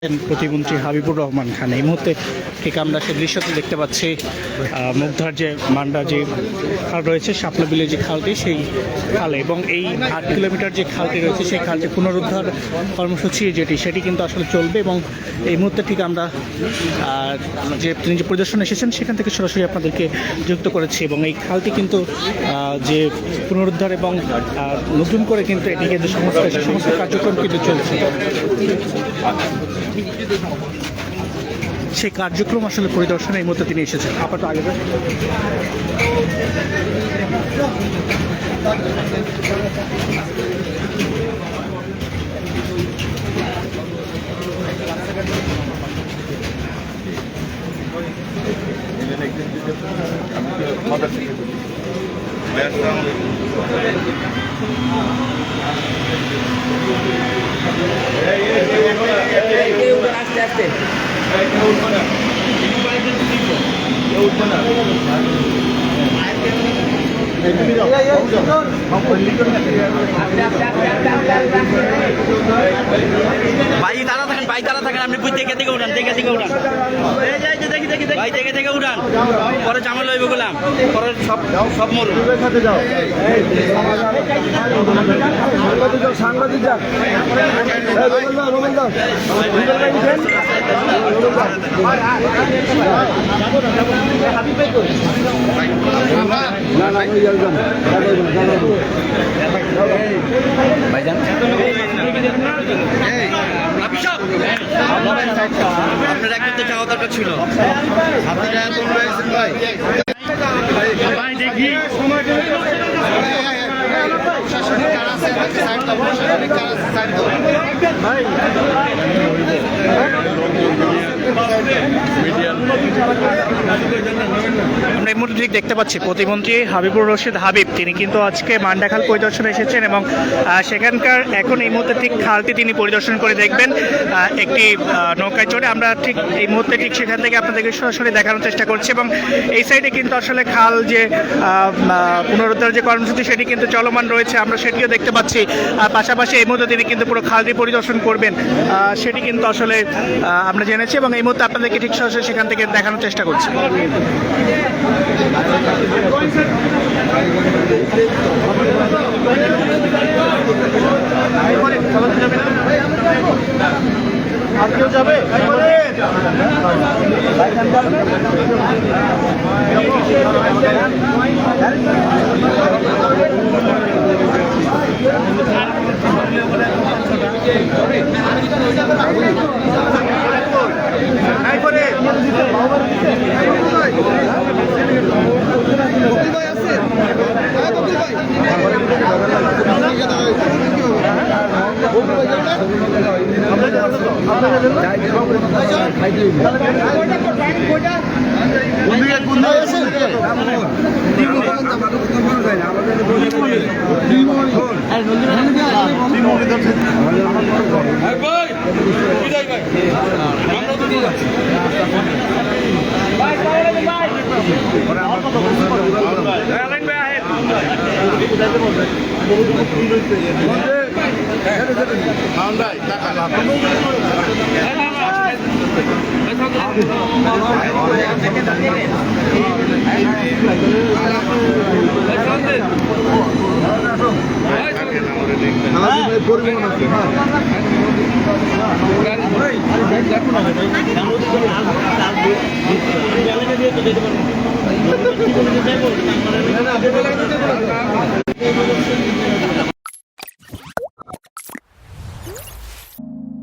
প্রতিমন্ত্রী হাবিবুর রহমান খান। এই মুহূর্তে ঠিক আমরা সে দৃশ্যটি দেখতে পাচ্ছি, মুগধার যে মান্ডা যে খাল রয়েছে, শাপলা বিলের যে খালটি, সেই খালে এবং এই 8 কিলোমিটার যে খালটি রয়েছে সেই খালটি পুনরুদ্ধার কর্মসূচি সেটি কিন্তু আসলে চলবে। এবং এই মুহূর্তে ঠিক আমরা তিনি যে পরিদর্শন এসেছেন সেখান থেকে সরাসরি আপনাদেরকে যুক্ত করেছি। এবং এই খালটি কিন্তু যে পুনরুদ্ধার এবং নতুন করে কিন্তু এটিকে যে সমস্ত কার্যক্রম কিন্তু চলছে, সেই কার্যক্রম আসলে পরিদর্শনে এই মুহূর্তে তিনি এসেছেন। আপাতত আগে ভাই তারা থাকেন আপনি দেখে উঠান ভাই দেখে উঠান, পরে জামাল হইব গেলাম, পরে সব মরুন। সাংবাদিক আপনার একটা তো চাওয়া দরকার ছিল। আমরা এই মুহূর্তে ঠিক দেখতে পাচ্ছি প্রতিমন্ত্রী হাবিবুর রশিদ হাবিব, তিনি কিন্তু আজকে মান্ডাখাল পরিদর্শনে এসেছেন এবং সেখানকার এখন এই মুহূর্তে ঠিক খালটি তিনি পরিদর্শন করে দেখবেন একটি নৌকায় চড়ে। আমরা ঠিক এই মুহূর্তে ঠিক সেখান থেকে আপনাদেরকে সরাসরি দেখানোর চেষ্টা করছি। এবং এই সাইডে কিন্তু আসলে খাল যে পুনরুদ্ধার যে কর্মসূচি সেটি কিন্তু চলমান রয়েছে, আমরা সেটিও দেখতে পাচ্ছি। পাশাপাশি এই মুহূর্তে তিনি কিন্তু পুরো খালটি পরিদর্শন করবেন, সেটি কিন্তু আসলে আমরা জেনেছি এবং এই মুহূর্তে আপনাদেরকে ঠিক সরাসরি সেখান থেকে দেখানোর চেষ্টা করছি। আর কেউ যাবে? পরিবহন আছে